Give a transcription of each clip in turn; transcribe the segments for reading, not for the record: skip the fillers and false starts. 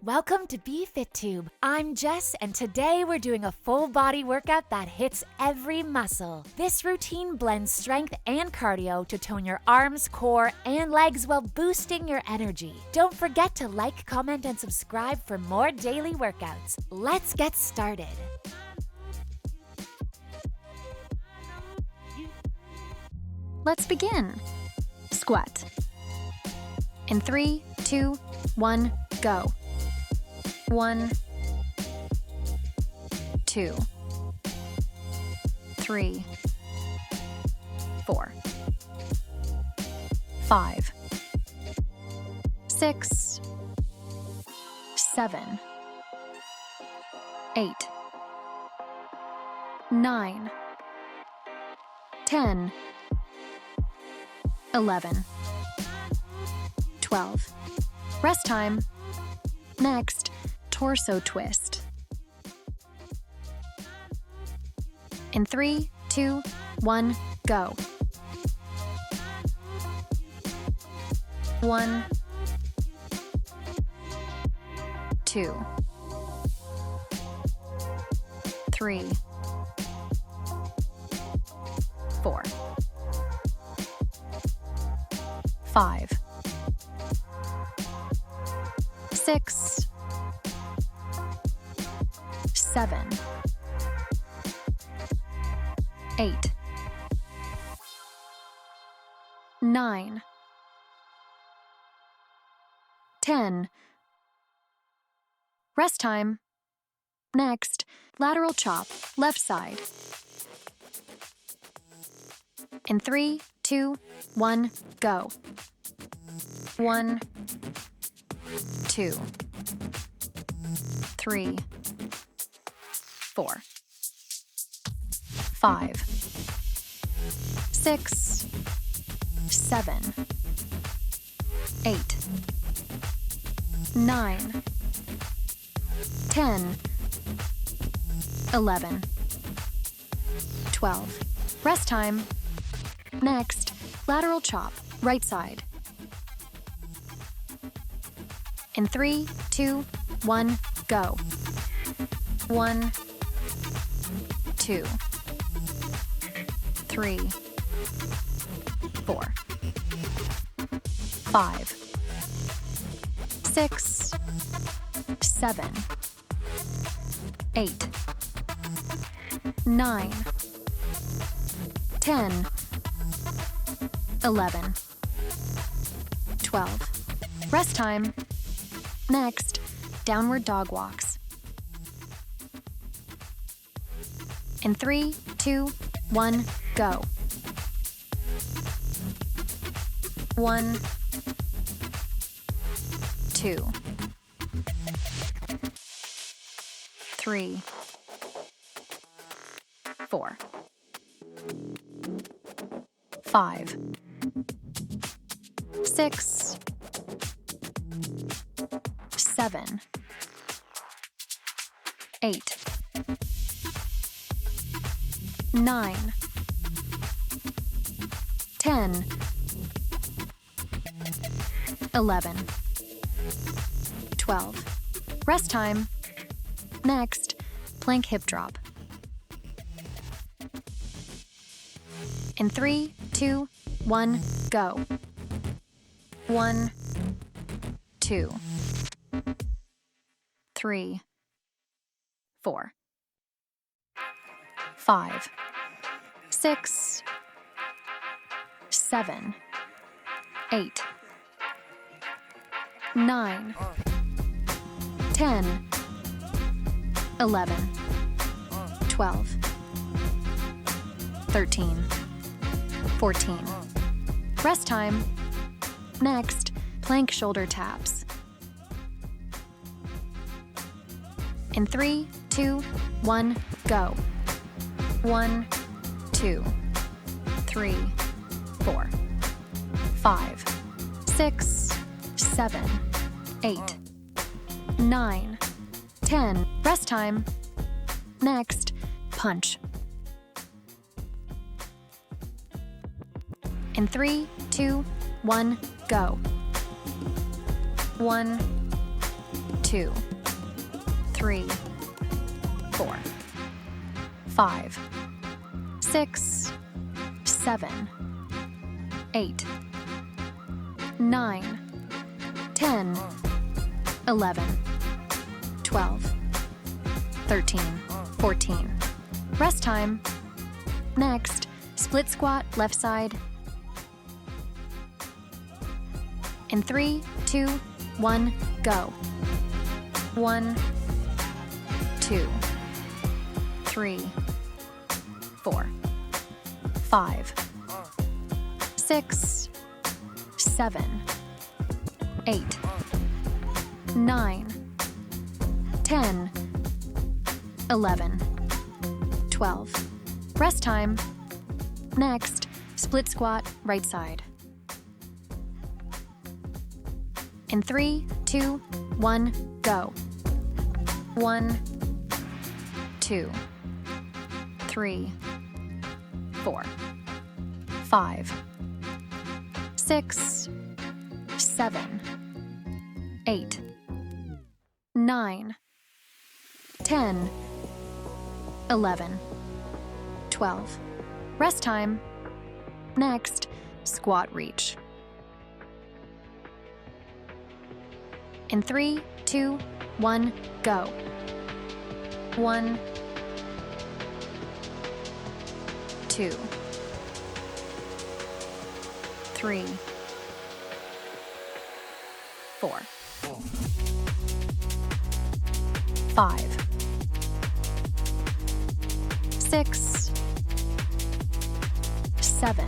Welcome to BFITTUBE. I'm Jess, and today we're doing a full body workout that hits every muscle. This routine blends strength and cardio to tone your arms, core, and legs while boosting your energy. Don't forget to like, comment, and subscribe for more daily workouts. Let's get started. Let's begin. Squat. In 3, 2, 1, go. 1, 2, 3, 4, 5, 6, 7, 8, 9, 10, 11, 12. Rest time. Next, torso twist. In 3, 2, 1, go. 1, 2, 3, 4, 5, 6, 7, 8, 9, 10. Rest time. Next, lateral chop, left side. In 3, 2, 1, go. 1, 2, 3, 4, 5, 6, 7, 8, 9, 10, 11, 12. Rest time. Next, lateral chop, right side. In 3, 2, 1, go. 1, 2, 3, 4, 5, 6, 7, 8, 9, 10, 11, 12. Rest time. Next, downward dog walks. In 3, 2, 1, go. 1, 2, 3, 4, 5, 6, 7, 8, 9, 10, 11, 12. Rest time. Next, plank hip drop. In 3, 2, 1, go. 1, 2, 3, 4, 5, 6, 7, 8, 9, 10, 11, 12, 13, 14. Rest time. Next, plank shoulder taps. In 3, 2, 1, go. 1, 2, 3, 4, 5, 6, 7, 8, 9, 10. Rest time. Next, punch. In 3, 2, 1, go. 1, 2, 2, 3, 4, 5, 6, 7, 8, 9, 10, 11, 12, 13, 14. Rest time. Next, split squat left side. In 3, 2, 1, go. 1, 2, 3, 4, 5, 6, 7, 8, 9, 10, 11, 12. Rest time. Next, split squat right side. In 3, 2, 1, go. 1, 2, 3, 4, 5, 6, 7, 8, 9, 10, 11, 12. Rest time. Next, squat reach. In 3, 2, 1, go. 1, 2, 3, 4, 5, 6, 7,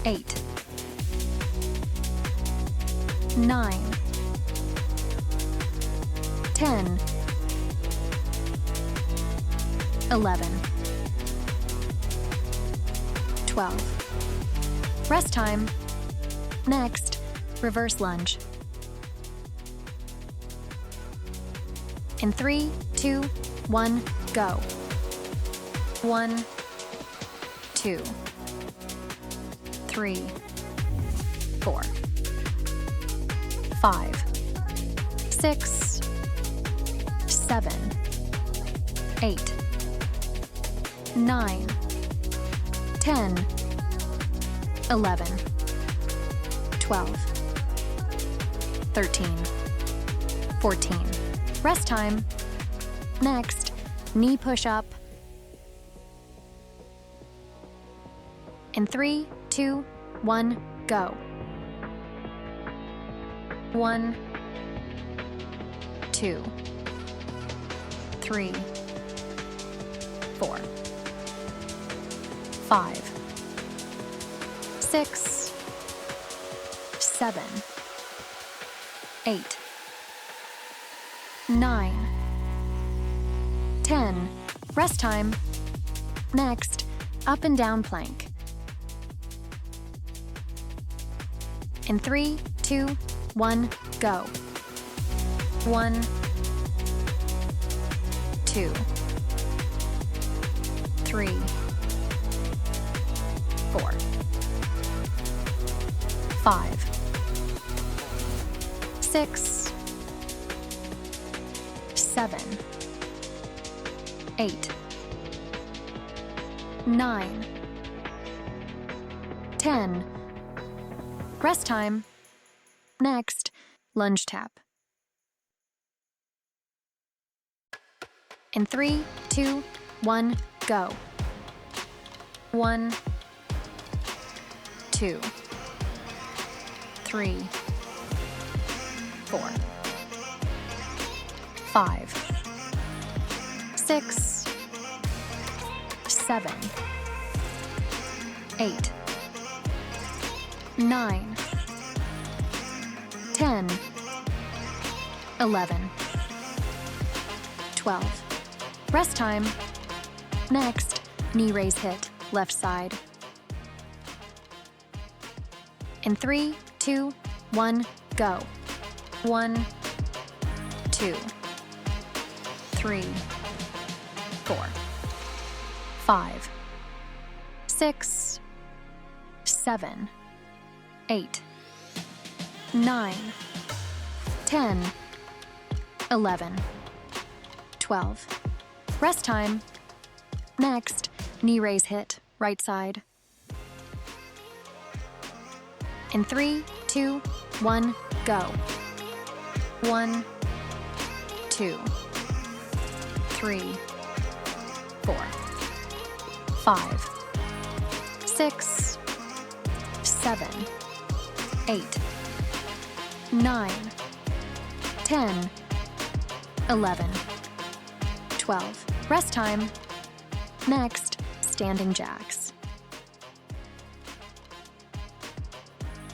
8, 9, 10, 11, 12. Rest time. Next, reverse lunge. In 3, 2, 1, go. 1, 2, 3, 4, 5, 6, 7, 8, 9, 10, 11, 12, 13, 14. Rest time. Next, knee push-up. In 3, 2, 1, go. 1, 2, 3, 4, 5, 6, 7, 8, 9, 10. Rest time. Next, up and down plank. In 3, 2, 1, go. 1, 2, 3, 4, 5, 6, 7, 8, 9, 10. Rest time. Next, lunge tap. In 3, 2, 1, go. 1, 2, 3, 4, 5, 6, 7, 8, 9, 10, 11, 12. Rest time. Next, knee raise hit, left side. In 3, 2, 1, go. 1, 2, 3, 4, 5, 6, 7, 8, 9, 10, 11, 12. Rest time. Next, knee raise hit, right side. In 3, 2, 1, go. 1, 2, 3, 4, 5, 6, 7, 8, 9, 10, 11, 12. Rest time. Next, standing jacks.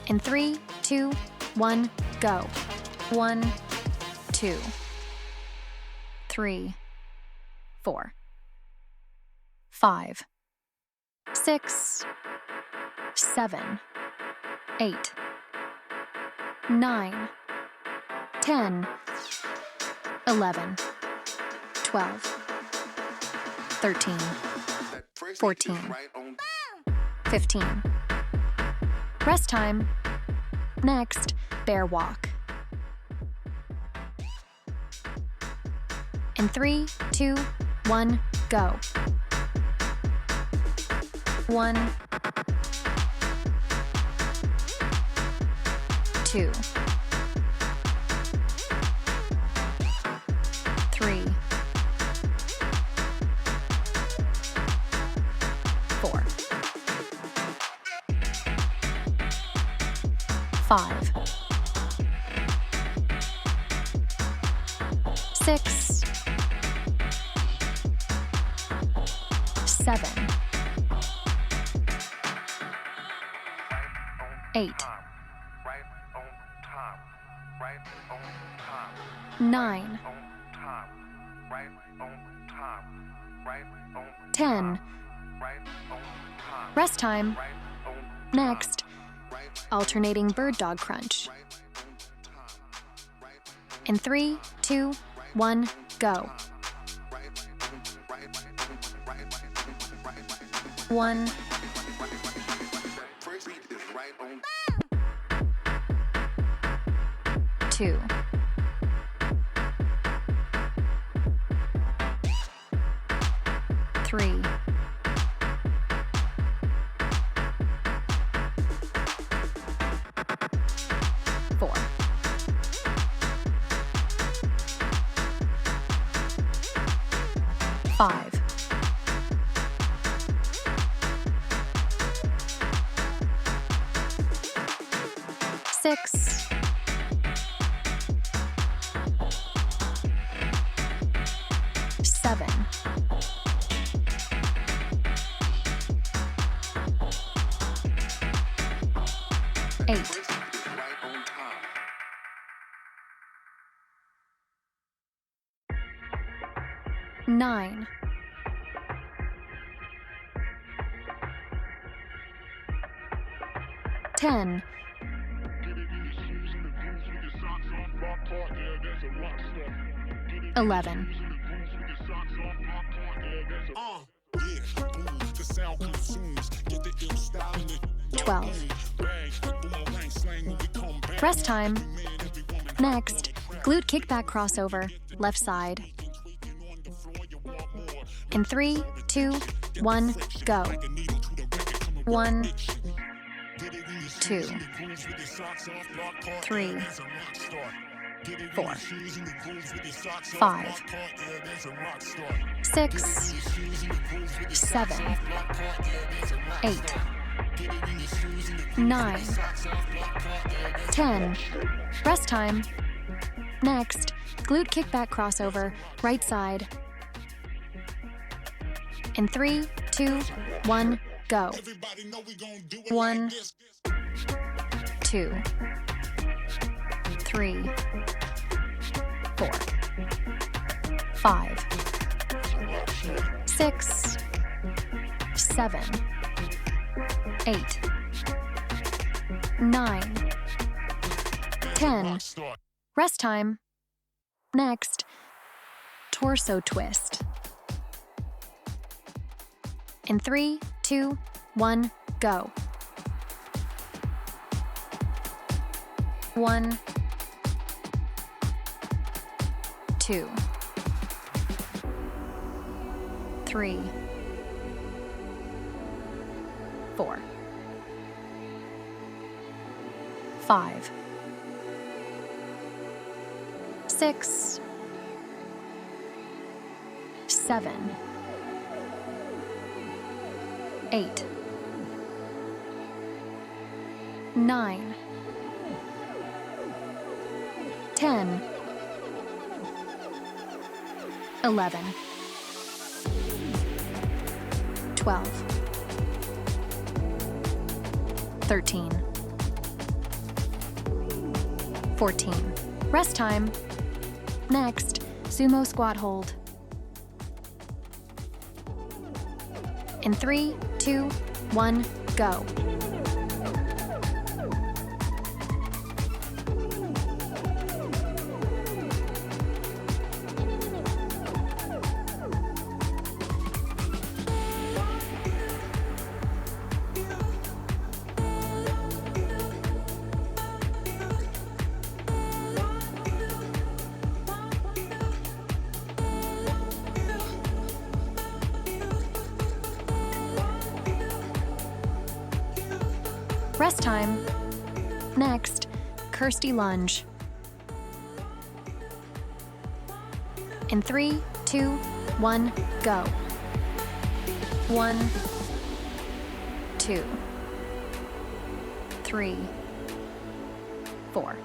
In 3, 2, 1, go. 1, 2, 3, 4, 5, 6, 7, 8, 9, 10, 11, 12, 13, 14, 15. Rest time. Next, bear walk. In 3, 2, 1, go. 1, 2, 3, 4, 5, 6, 7, 8, 9, 10. Rest time. Next, alternating bird dog crunch. In 3, 2, 1, go. 1, 2, 3, 4, 5, 6, 7, 8, 9, 10. 11. 12. Rest time. Next, glute kickback crossover, left side. In 3, 2, 1, go. 1, 2, 3, 4, 5, 6, 7, 8, 9, 10. Rest time. Next, glute kickback crossover, right side. In 3, 2, 1, go. 1, 2, 3, 4, 5, 6, 7, 8, 9, 10. Rest time. Next, torso twist. In 3, 2, 1, go. 1, 2, 3, 4, 5, 6, 7, 8, 9, 10, 11, 12, 13, 14. Rest time. Next, sumo squat hold. In 3, 2, 1, go. Rest time. Next, Kirsty lunge. In 3, 2, 1, go. 1, 2, 3, 4,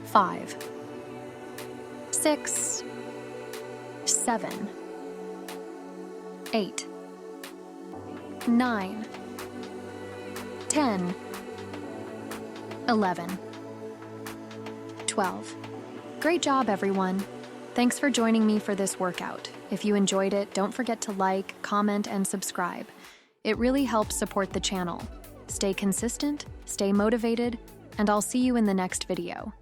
5, 6, 7, 8, 9, 10, 11, 12. Great job, everyone. Thanks for joining me for this workout. If you enjoyed it, don't forget to like, comment, and subscribe. It really helps support the channel. Stay consistent, stay motivated, and I'll see you in the next video.